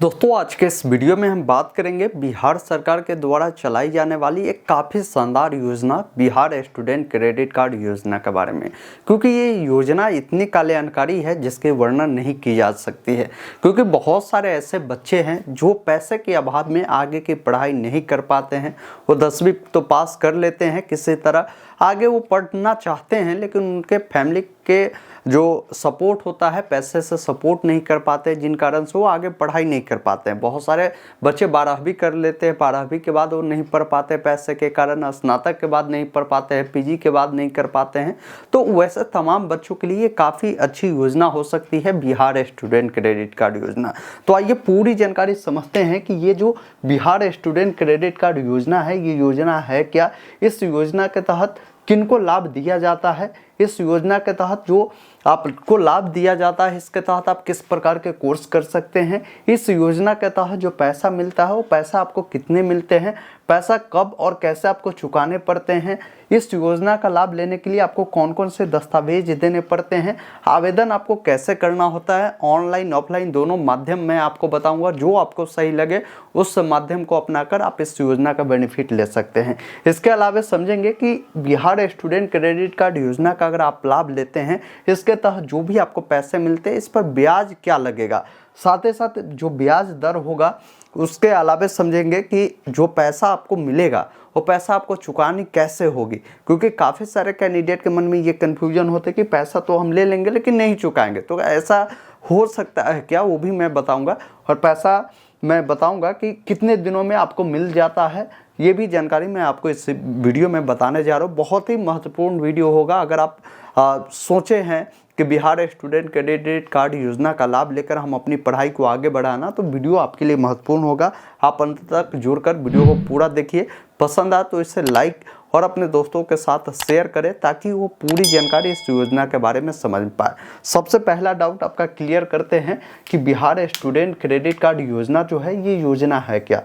दोस्तों आज के इस वीडियो में हम बात करेंगे बिहार सरकार के द्वारा चलाई जाने वाली एक काफ़ी शानदार योजना बिहार स्टूडेंट क्रेडिट कार्ड योजना के बारे में। क्योंकि ये योजना इतनी कल्याणकारी है जिसके वर्णन नहीं की जा सकती है। क्योंकि बहुत सारे ऐसे बच्चे हैं जो पैसे के अभाव में आगे की पढ़ाई नहीं कर पाते हैं। वो 10वीं तो पास कर लेते हैं, किसी तरह आगे वो पढ़ना चाहते हैं, लेकिन उनके फैमिली के जो सपोर्ट होता है पैसे से सपोर्ट नहीं कर पाते, जिन कारण से वो आगे पढ़ाई नहीं कर पाते हैं। बहुत सारे बच्चे 12वीं कर लेते हैं, 12वीं के बाद वो नहीं पढ़ पाते पैसे के कारण, स्नातक के बाद नहीं पढ़ पाते हैं, पीजी के बाद नहीं कर पाते हैं। तो वैसे तमाम बच्चों के लिए काफ़ी अच्छी योजना हो सकती है बिहार स्टूडेंट क्रेडिट कार्ड योजना। तो आइए पूरी जानकारी समझते हैं कि ये जो बिहार स्टूडेंट क्रेडिट कार्ड योजना है, ये योजना है क्या, इस योजना के तहत किनको लाभ दिया जाता है, इस योजना के तहत जो आपको लाभ दिया जाता है इसके तहत आप किस प्रकार के कोर्स कर सकते हैं, इस योजना के तहत जो पैसा मिलता है वो पैसा आपको कितने मिलते हैं, पैसा कब और कैसे आपको चुकाने पड़ते हैं, इस योजना का लाभ लेने के लिए आपको कौन कौन से दस्तावेज देने पड़ते हैं, आवेदन आपको कैसे करना होता है, ऑनलाइन ऑफलाइन दोनों माध्यम मैं आपको बताऊंगा। जो आपको सही लगे उस माध्यम को अपनाकर आप इस योजना का बेनिफिट ले सकते हैं। इसके अलावा समझेंगे कि बिहार स्टूडेंट क्रेडिट कार्ड योजना का अगर आप लाभ लेते हैं, इसके तहत जो भी आपको पैसे मिलते हैं इस पर ब्याज क्या लगेगा, साथ ही साथ जो ब्याज दर होगा उसके अलावा समझेंगे कि जो पैसा आपको मिलेगा वो पैसा आपको चुकानी कैसे होगी। क्योंकि काफ़ी सारे कैंडिडेट के मन में ये कन्फ्यूजन होते कि पैसा तो हम ले लेंगे लेकिन नहीं चुकाएंगे, तो ऐसा हो सकता है क्या, वो भी मैं बताऊंगा। और पैसा मैं बताऊंगा कि कितने दिनों में आपको मिल जाता है, ये भी जानकारी मैं आपको इस वीडियो में बताने जा रहा हूँ। बहुत ही महत्वपूर्ण वीडियो होगा। अगर आप सोचे हैं कि बिहार स्टूडेंट क्रेडिट कार्ड योजना का लाभ लेकर हम अपनी पढ़ाई को आगे बढ़ाना, तो वीडियो आपके लिए महत्वपूर्ण होगा। आप अंत तक जुड़कर वीडियो को पूरा देखिए, पसंद आए तो इसे लाइक और अपने दोस्तों के साथ शेयर करें ताकि वो पूरी जानकारी इस योजना के बारे में समझ पाए। सबसे पहला डाउट आपका क्लियर करते हैं कि बिहार स्टूडेंट क्रेडिट कार्ड योजना जो है ये योजना है क्या।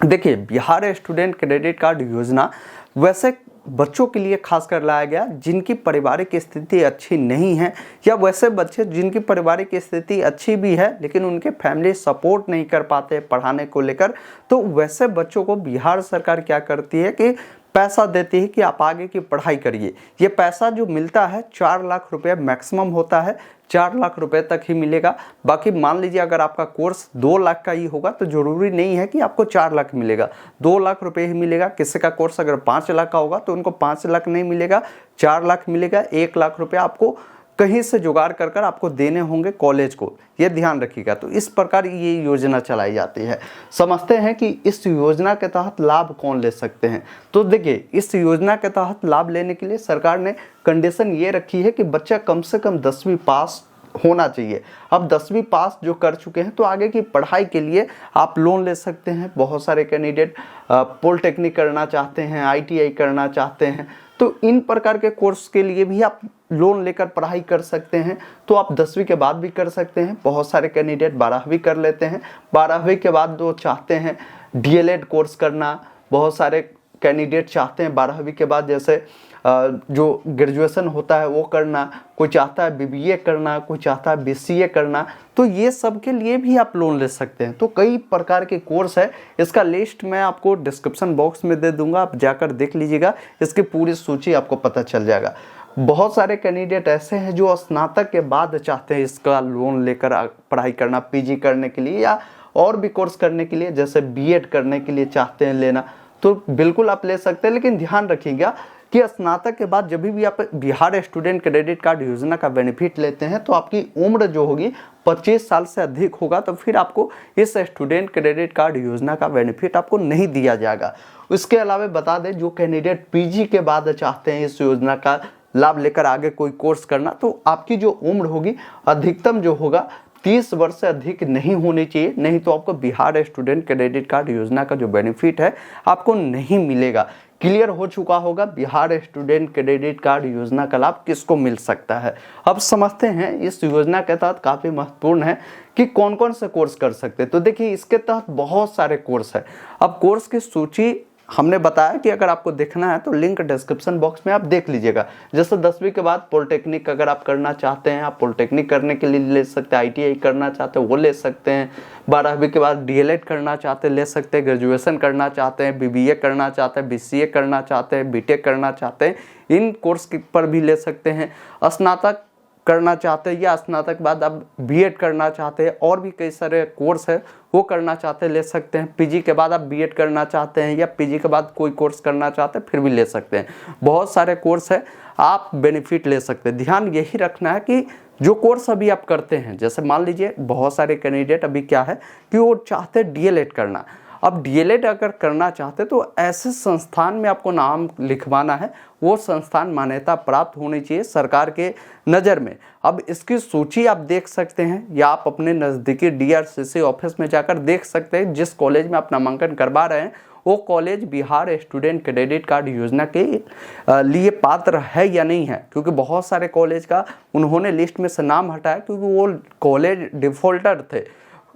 देखिए, बिहार स्टूडेंट क्रेडिट कार्ड योजना वैसे बच्चों के लिए खासकर लाया गया जिनकी पारिवारिक स्थिति अच्छी नहीं है, या वैसे बच्चे जिनकी पारिवारिक स्थिति अच्छी भी है लेकिन उनके फैमिली सपोर्ट नहीं कर पाते पढ़ाने को लेकर। तो वैसे बच्चों को बिहार सरकार क्या करती है कि पैसा देती है कि आप आगे की पढ़ाई करिए। ये पैसा जो मिलता है 4 लाख रुपए मैक्सिमम होता है, 4 लाख रुपए तक ही मिलेगा। बाकी मान लीजिए अगर आपका कोर्स 2 लाख का ही होगा तो जरूरी नहीं है कि आपको 4 लाख मिलेगा, 2 लाख रुपए ही मिलेगा। किसी का कोर्स अगर 5 लाख का होगा तो उनको 5 लाख नहीं मिलेगा, 4 लाख मिलेगा। 1 लाख रुपए आपको कहीं से जुगाड़ कर कर आपको देने होंगे कॉलेज को, ये ध्यान रखिएगा। तो इस प्रकार ये योजना चलाई जाती है। समझते हैं कि इस योजना के तहत लाभ कौन ले सकते हैं। तो देखिए, इस योजना के तहत लाभ लेने के लिए सरकार ने कंडीशन ये रखी है कि बच्चा कम से कम 10वीं पास होना चाहिए। अब 10वीं पास जो कर चुके हैं तो आगे की पढ़ाई के लिए आप लोन ले सकते हैं। बहुत सारे कैंडिडेट पॉलिटेक्निक करना चाहते हैं, ITI करना चाहते हैं, तो इन प्रकार के कोर्स के लिए भी आप लोन लेकर पढ़ाई कर सकते हैं। तो आप 10वीं के बाद भी कर सकते हैं। बहुत सारे कैंडिडेट 12वीं कर लेते हैं, 12वीं के बाद जो चाहते हैं DLED कोर्स करना, बहुत सारे कैंडिडेट चाहते हैं 12वीं के बाद जैसे जो ग्रेजुएशन होता है वो करना, कोई चाहता है BBA करना, कोई चाहता है BCA करना, तो ये सब के लिए भी आप लोन ले सकते हैं। तो कई प्रकार के कोर्स है, इसका लिस्ट मैं आपको डिस्क्रिप्शन बॉक्स में दे दूंगा, आप जाकर देख लीजिएगा, इसकी पूरी सूची आपको पता चल जाएगा। बहुत सारे कैंडिडेट ऐसे हैं जो स्नातक के बाद चाहते हैं इसका लोन लेकर पढ़ाई करना, PG करने के लिए या और भी कोर्स करने के लिए, जैसे B.Ed करने के लिए चाहते हैं लेना, तो बिल्कुल आप ले सकते हैं। लेकिन ध्यान रखिएगा कि स्नातक के बाद जब भी आप बिहार स्टूडेंट क्रेडिट कार्ड योजना का बेनिफिट लेते हैं तो आपकी उम्र जो होगी 25 साल से अधिक होगा, तो फिर आपको इस स्टूडेंट क्रेडिट कार्ड योजना का बेनिफिट आपको नहीं दिया जाएगा। उसके अलावा बता दें, जो कैंडिडेट PG के बाद चाहते हैं इस योजना का लाभ लेकर आगे कोई कोर्स करना, तो आपकी जो उम्र होगी अधिकतम जो होगा 30 वर्ष से अधिक नहीं होनी चाहिए, नहीं तो आपको बिहार स्टूडेंट क्रेडिट कार्ड योजना का जो बेनिफिट है आपको नहीं मिलेगा। क्लियर हो चुका होगा बिहार स्टूडेंट क्रेडिट कार्ड योजना का लाभ किसको मिल सकता है। अब समझते हैं इस योजना के तहत काफ़ी महत्वपूर्ण है कि कौन कौन से कोर्स कर सकते हैं। तो देखिए, इसके तहत बहुत सारे कोर्स है। अब कोर्स की सूची हमने बताया कि अगर आपको देखना है तो लिंक डिस्क्रिप्शन बॉक्स में आप देख लीजिएगा। जैसे 10वीं के बाद पॉलिटेक्निक अगर आप करना चाहते हैं, आप पॉलिटेक्निक करने के लिए ले सकते हैं, ITI करना चाहते हैं वो ले सकते हैं, 12वीं के बाद DLED करना चाहते हैं ले सकते हैं, ग्रेजुएशन करना चाहते हैं, BBA करना चाहते हैं, BCA करना चाहते हैं, BTech करना चाहते हैं, इन कोर्स पर भी ले सकते हैं। स्नातक करना चाहते हैं या स्नातक बाद आप B.Ed करना चाहते हैं, और भी कई सारे कोर्स है वो करना चाहते हैं ले सकते हैं। PG के बाद आप B.Ed करना चाहते हैं या PG के बाद कोई कोर्स करना चाहते हैं फिर भी ले सकते हैं। बहुत सारे कोर्स है, आप बेनिफिट ले सकते हैं। ध्यान यही रखना है कि जो कोर्स अभी आप करते हैं, जैसे मान लीजिए बहुत सारे कैंडिडेट अभी क्या है कि वो चाहते हैं DLED करना। अब DLED अगर करना चाहते तो ऐसे संस्थान में आपको नाम लिखवाना है, वो संस्थान मान्यता प्राप्त होनी चाहिए सरकार के नज़र में। अब इसकी सूची आप देख सकते हैं या आप अपने नज़दीकी DRCC ऑफिस में जाकर देख सकते हैं जिस कॉलेज में आप नामांकन करवा रहे हैं वो college Bihar student credit card योजना के लिए पात्र है या नहीं है, क्योंकि बहुत सारे कॉलेज का उन्होंने लिस्ट में से नाम हटाया क्योंकि वो कॉलेज डिफ़ॉल्टर थे,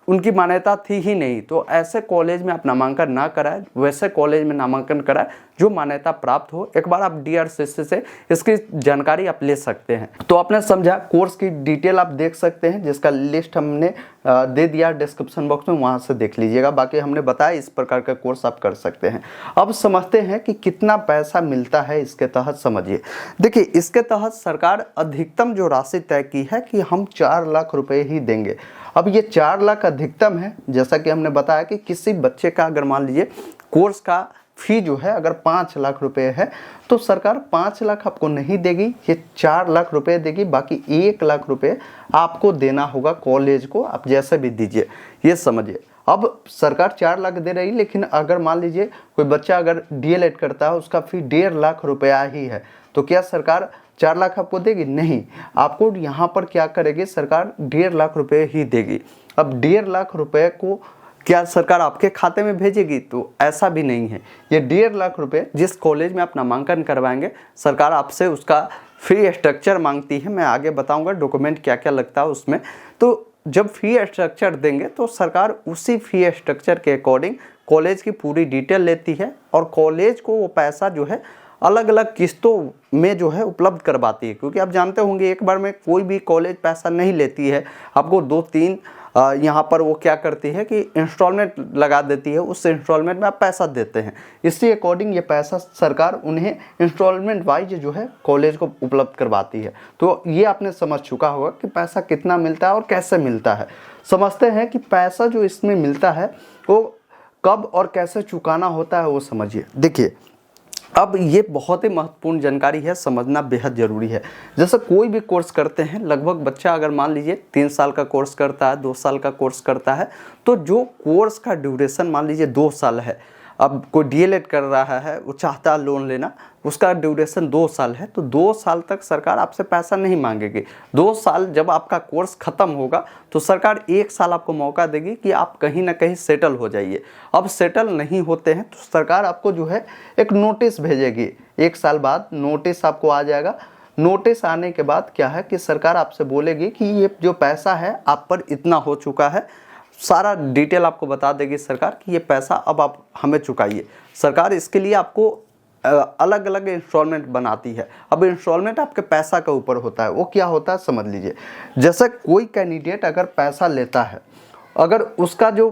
उनकी मान्यता थी ही नहीं। तो ऐसे कॉलेज में आप नामांकन ना कराएं, वैसे कॉलेज में नामांकन कराएं जो मान्यता प्राप्त हो। एक बार आप DRCC से इसकी जानकारी आप ले सकते हैं। तो आपने समझा, कोर्स की डिटेल आप देख सकते हैं जिसका लिस्ट हमने दे दिया डिस्क्रिप्शन बॉक्स में, वहाँ से देख लीजिएगा। बाकी हमने बताया इस प्रकार का कोर्स आप कर सकते हैं। अब समझते हैं कि कितना पैसा मिलता है इसके तहत। समझिए, देखिए इसके तहत सरकार अधिकतम जो राशि तय की है कि हम 4 लाख रुपए ही देंगे। अब ये 4 लाख अधिकतम है, जैसा कि हमने बताया कि किसी बच्चे का अगर मान लीजिए कोर्स का फी जो है अगर 5 लाख रुपए है तो सरकार 5 लाख आपको नहीं देगी, ये 4 लाख रुपए देगी। बाकी 1 लाख रुपए आपको देना होगा कॉलेज को, आप जैसे भी दीजिए, ये समझिए। अब सरकार 4 लाख दे रही, लेकिन अगर मान लीजिए कोई बच्चा अगर DLED करता है उसका फी 1.5 लाख रुपया ही है, तो क्या सरकार 4 लाख आपको देगी? नहीं, आपको यहाँ पर क्या करेगी सरकार 1.5 लाख रुपए ही देगी। अब 1.5 लाख रुपए को क्या सरकार आपके खाते में भेजेगी? तो ऐसा भी नहीं है। ये 1.5 लाख रुपए जिस कॉलेज में आप नामांकन करवाएंगे सरकार आपसे उसका फी स्ट्रक्चर मांगती है, मैं आगे बताऊंगा डॉक्यूमेंट क्या क्या लगता है उसमें। तो जब फी स्ट्रक्चर देंगे तो सरकार उसी फी स्ट्रक्चर के अकॉर्डिंग कॉलेज की पूरी डिटेल लेती है और कॉलेज को वो पैसा जो है अलग अलग किस्तों में जो है उपलब्ध करवाती है। क्योंकि आप जानते होंगे एक बार में कोई भी कॉलेज पैसा नहीं लेती है, आपको 2-3 यहाँ पर वो क्या करती है कि इंस्टॉलमेंट लगा देती है, उस इंस्टॉलमेंट में आप पैसा देते हैं। इसी अकॉर्डिंग ये पैसा सरकार उन्हें इंस्टॉलमेंट वाइज जो है कॉलेज को उपलब्ध करवाती है। तो ये आपने समझ चुका होगा कि पैसा कितना मिलता है और कैसे मिलता है। समझते हैं कि पैसा जो इसमें मिलता है वो कब और कैसे चुकाना होता है वो समझिए। देखिए, अब ये बहुत ही महत्वपूर्ण जानकारी है, समझना बेहद ज़रूरी है। जैसे कोई भी कोर्स करते हैं, लगभग बच्चा अगर मान लीजिए 3 साल का कोर्स करता है, 2 साल का कोर्स करता है, तो जो कोर्स का ड्यूरेशन मान लीजिए 2 साल है, अब कोई DLED कर रहा है, वो चाहता है लोन लेना, उसका ड्यूरेशन 2 साल है, तो 2 साल तक सरकार आपसे पैसा नहीं मांगेगी। 2 साल जब आपका कोर्स ख़त्म होगा तो सरकार 1 साल आपको मौका देगी कि आप कहीं ना कहीं सेटल हो जाइए। अब सेटल नहीं होते हैं तो सरकार आपको जो है एक नोटिस भेजेगी, 1 साल बाद नोटिस आपको आ जाएगा। नोटिस आने के बाद क्या है कि सरकार आपसे बोलेगी कि ये जो पैसा है आप पर इतना हो चुका है, सारा डिटेल आपको बता देगी सरकार कि ये पैसा अब आप हमें चुकाइए। सरकार इसके लिए आपको अलग अलग इंस्टॉलमेंट बनाती है। अब इंस्टॉलमेंट आपके पैसा के ऊपर होता है, वो क्या होता है समझ लीजिए। जैसे कोई कैंडिडेट अगर पैसा लेता है, अगर उसका जो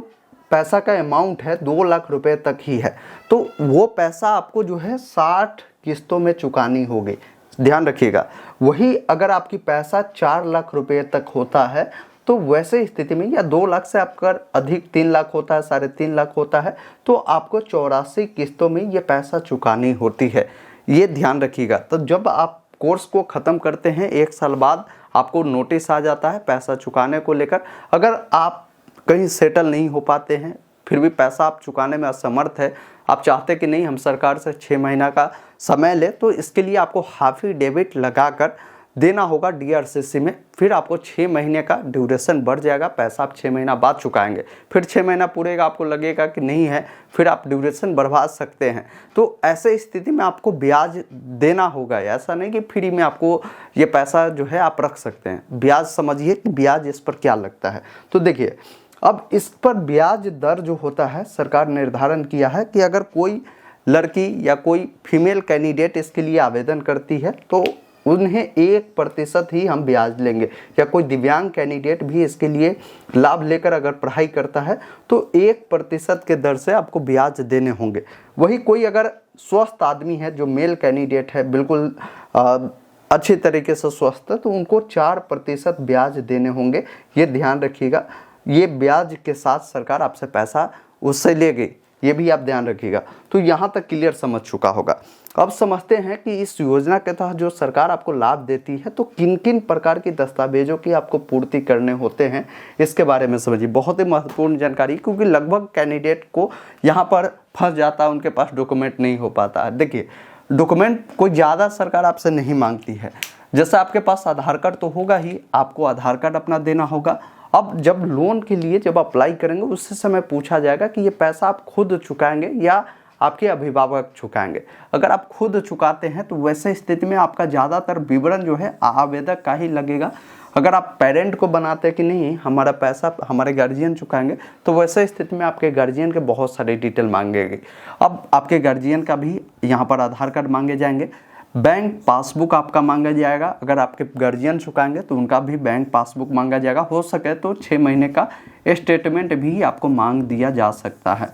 पैसा का अमाउंट है 2 लाख रुपए तक ही है, तो वो पैसा आपको जो है 60 किस्तों में चुकानी होगी। ध्यान रखिएगा। वही अगर आपकी पैसा 4 लाख रुपए तक होता है तो वैसे स्थिति में या 2 लाख से आपका अधिक 3 लाख होता है, 3.5 लाख होता है, तो आपको 84 किस्तों में ये पैसा चुकानी होती है। ये ध्यान रखिएगा। तो जब आप कोर्स को ख़त्म करते हैं 1 साल बाद आपको नोटिस आ जाता है पैसा चुकाने को लेकर। अगर आप कहीं सेटल नहीं हो पाते हैं, फिर भी पैसा आप चुकाने में असमर्थ है, आप चाहते कि नहीं हम सरकार से 6 महीना का समय ले, तो इसके लिए आपको हाफिडेविट लगाकर देना होगा DRCC में। फिर आपको 6 महीने का ड्यूरेशन बढ़ जाएगा, पैसा आप 6 महीना बाद चुकाएंगे। फिर 6 महीना पूरेगा, आपको लगेगा कि नहीं है, फिर आप ड्यूरेशन बढ़वा सकते हैं। तो ऐसे स्थिति में आपको ब्याज देना होगा। ऐसा नहीं कि फ्री में आपको ये पैसा जो है आप रख सकते हैं। ब्याज समझिए कि ब्याज इस पर क्या लगता है। तो देखिए, अब इस पर ब्याज दर जो होता है सरकार निर्धारण किया है कि अगर कोई लड़की या कोई फीमेल कैंडिडेट इसके लिए आवेदन करती है तो उन्हें 1% ही हम ब्याज लेंगे, या कोई दिव्यांग कैंडिडेट भी इसके लिए लाभ लेकर अगर पढ़ाई करता है तो 1% के दर से आपको ब्याज देने होंगे। वही कोई अगर स्वस्थ आदमी है, जो मेल कैंडिडेट है, बिल्कुल अच्छी तरीके से स्वस्थ है, तो उनको 4% ब्याज देने होंगे। ये ध्यान रखिएगा, ये ब्याज के साथ सरकार आपसे पैसा उससे लेगी, ये भी आप ध्यान रखिएगा। तो यहाँ तक क्लियर समझ चुका होगा। अब समझते हैं कि इस योजना के तहत जो सरकार आपको लाभ देती है तो किन किन प्रकार की दस्तावेजों की आपको पूर्ति करने होते हैं, इसके बारे में समझिए। बहुत ही महत्वपूर्ण जानकारी, क्योंकि लगभग कैंडिडेट को यहाँ पर फंस जाता है, उनके पास डॉक्यूमेंट नहीं हो पाता है। देखिए, डॉक्यूमेंट कोई ज़्यादा सरकार आपसे नहीं मांगती है। जैसे आपके पास आधार कार्ड तो होगा ही, आपको आधार कार्ड अपना देना होगा। अब जब लोन के लिए जब अप्लाई करेंगे उस समय पूछा जाएगा कि ये पैसा आप खुद चुकाएंगे या आपके अभिभावक चुकाएंगे। अगर आप खुद चुकाते हैं तो वैसे स्थिति में आपका ज़्यादातर विवरण जो है आवेदक का ही लगेगा। अगर आप पेरेंट को बनाते हैं कि नहीं हमारा पैसा हमारे गार्जियन चुकाएंगे, तो वैसे स्थिति में आपके गार्जियन के बहुत सारे डिटेल मांगेंगे। अब आपके गार्जियन का भी यहाँ पर आधार कार्ड मांगे जाएंगे, बैंक पासबुक आपका मांगा जाएगा। अगर आपके गार्जियन चुकाएंगे तो उनका भी बैंक पासबुक मांगा जाएगा। हो सके तो 6 महीने का स्टेटमेंट भी आपको मांग दिया जा सकता है।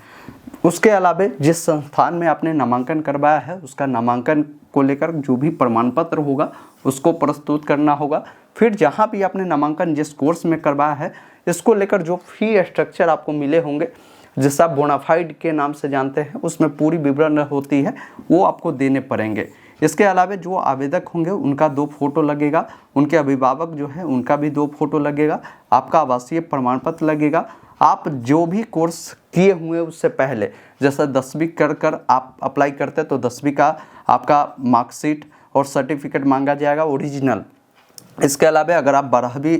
उसके अलावा जिस संस्थान में आपने नामांकन करवाया है उसका नामांकन को लेकर जो भी प्रमाण पत्र होगा उसको प्रस्तुत करना होगा। फिर जहाँ भी आपने नामांकन जिस कोर्स में करवाया है इसको लेकर जो फी स्ट्रक्चर आपको मिले होंगे, जिससे आप बोनाफाइड के नाम से जानते हैं, उसमें पूरी विवरण होती है, वो आपको देने पड़ेंगे। इसके अलावा जो आवेदक होंगे उनका 2 फोटो लगेगा, उनके अभिभावक जो है उनका भी 2 फोटो लगेगा, आपका आवासीय प्रमाण पत्र लगेगा। आप जो भी कोर्स किए हुए उससे पहले, जैसा 10वीं कर आप अप्लाई करते हैं तो 10वीं का आपका मार्कशीट और सर्टिफिकेट मांगा जाएगा ओरिजिनल। इसके अलावा अगर आप 12वीं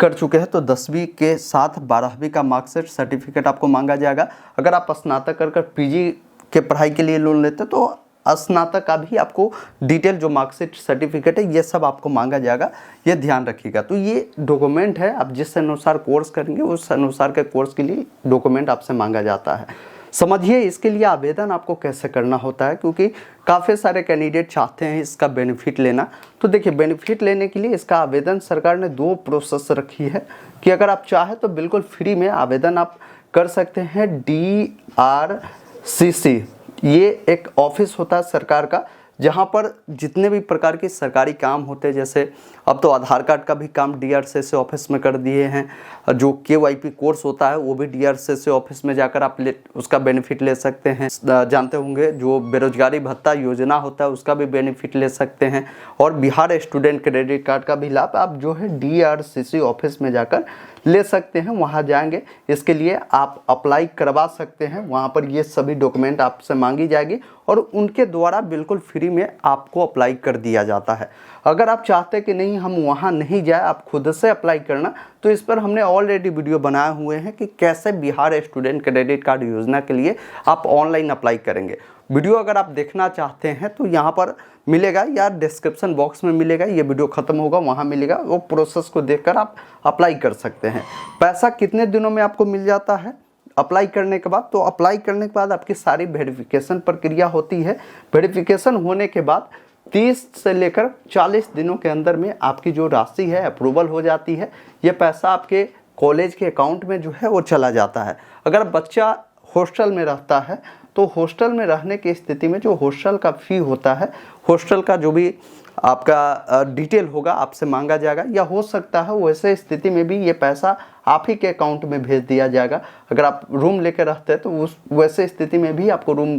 कर चुके हैं तो 10वीं के साथ 12वीं का मार्कशीट सर्टिफिकेट आपको मांगा जाएगा। अगर आप स्नातक कर पीजी के पढ़ाई के लिए लोन लेते हैं तो स्नातक का भी आपको डिटेल जो मार्कशीट सर्टिफिकेट है ये सब आपको मांगा जाएगा, ये ध्यान रखिएगा। तो ये डॉक्यूमेंट है, आप जिस अनुसार कोर्स करेंगे उस अनुसार के कोर्स के लिए डॉक्यूमेंट आपसे मांगा जाता है। समझिए इसके लिए आवेदन आपको कैसे करना होता है, क्योंकि काफ़ी सारे कैंडिडेट चाहते हैं इसका बेनिफिट लेना। तो देखिए, बेनिफिट लेने के लिए इसका आवेदन सरकार ने 2 प्रोसेस रखी है कि अगर आप चाहें तो बिल्कुल फ्री में आवेदन आप कर सकते हैं। DRCC ये एक ऑफिस होता है सरकार का, जहाँ पर जितने भी प्रकार के सरकारी काम होते हैं, जैसे अब तो आधार कार्ड का भी काम DRCC ऑफिस में कर दिए हैं, जो KYP कोर्स होता है वो भी DRCC ऑफिस में जाकर आप उसका बेनिफिट ले सकते हैं। जानते होंगे जो बेरोजगारी भत्ता योजना होता है उसका भी बेनिफिट ले सकते हैं, और बिहार स्टूडेंट क्रेडिट कार्ड का भी लाभ आप जो है DRCC ऑफिस में जाकर ले सकते हैं। वहाँ जाएंगे, इसके लिए आप अप्लाई करवा सकते हैं। वहाँ पर ये सभी डॉक्यूमेंट आपसे मांगी जाएगी और उनके द्वारा बिल्कुल फ्री में आपको अप्लाई कर दिया जाता है। अगर आप चाहते हैं कि नहीं हम वहाँ नहीं जाए, आप खुद से अप्लाई करना, तो इस पर हमने ऑलरेडी वीडियो बनाए हुए हैं कि कैसे बिहार स्टूडेंट क्रेडिट कार्ड योजना के लिए आप ऑनलाइन अप्लाई करेंगे। वीडियो अगर आप देखना चाहते हैं तो यहाँ पर मिलेगा या डिस्क्रिप्शन बॉक्स में मिलेगा, ये वीडियो ख़त्म होगा वहाँ मिलेगा, वो प्रोसेस को देखकर आप अप्लाई कर सकते हैं। पैसा कितने दिनों में आपको मिल जाता है अप्लाई करने के बाद? तो अप्लाई करने के बाद आपकी सारी वेरिफिकेशन प्रक्रिया होती है। वेरिफिकेशन होने के बाद 30 से लेकर 40 दिनों के अंदर में आपकी जो राशि है अप्रूवल हो जाती है। ये पैसा आपके कॉलेज के अकाउंट में जो है वो चला जाता है। अगर बच्चा हॉस्टल में रहता है तो हॉस्टल में रहने की स्थिति में जो हॉस्टल का फ़ी होता है, हॉस्टल का जो भी आपका डिटेल होगा आपसे मांगा जाएगा, या हो सकता है वैसे स्थिति में भी ये पैसा आप ही के अकाउंट में भेज दिया जाएगा। अगर आप रूम लेकर रहते हैं तो उस वैसे स्थिति में भी आपको रूम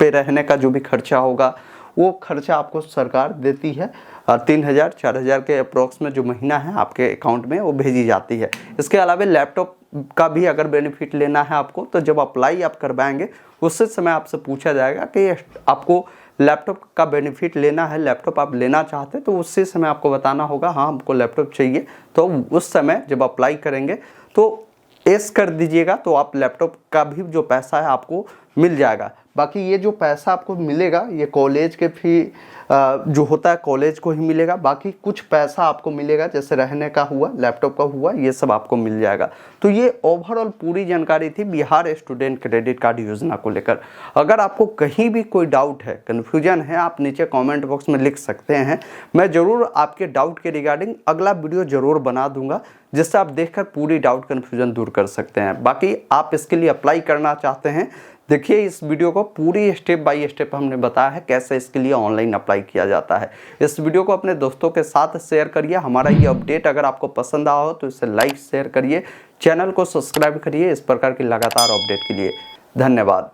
पे रहने का जो भी खर्चा होगा वो खर्चा आपको सरकार देती है। 3000-4000 के अप्रॉक्स में जो महीना है आपके अकाउंट में वो भेजी जाती है। इसके अलावा लैपटॉप का भी अगर बेनिफिट लेना है आपको, तो जब अप्लाई आप करवाएंगे उसी समय आपसे पूछा जाएगा कि आपको लैपटॉप का बेनिफिट लेना है, लैपटॉप आप लेना चाहते हैं, तो उसी समय आपको बताना होगा हाँ हमको लैपटॉप चाहिए। तो उस समय जब अप्लाई करेंगे तो एस कर दीजिएगा, तो आप लैपटॉप का भी जो पैसा है आपको मिल जाएगा। बाकी ये जो पैसा आपको मिलेगा ये कॉलेज के फी जो होता है कॉलेज को ही मिलेगा। बाकी कुछ पैसा आपको मिलेगा जैसे रहने का हुआ, लैपटॉप का हुआ, ये सब आपको मिल जाएगा। तो ये ओवरऑल पूरी जानकारी थी बिहार स्टूडेंट क्रेडिट कार्ड योजना को लेकर। अगर आपको कहीं भी कोई डाउट है, कन्फ्यूजन है, आप नीचे कमेंट बॉक्स में लिख सकते हैं। मैं ज़रूर आपके डाउट के रिगार्डिंग अगला वीडियो ज़रूर बना दूंगा, जिससे आप देखकर पूरी डाउट कन्फ्यूजन दूर कर सकते हैं। बाकी आप इसके लिए अप्लाई करना चाहते हैं, देखिए इस वीडियो को पूरी स्टेप बाय स्टेप हमने बताया है कैसे इसके लिए ऑनलाइन अप्लाई किया जाता है। इस वीडियो को अपने दोस्तों के साथ शेयर करिए। हमारा ये अपडेट अगर आपको पसंद आया हो तो इसे लाइक शेयर करिए, चैनल को सब्सक्राइब करिए इस प्रकार की लगातार अपडेट के लिए। धन्यवाद।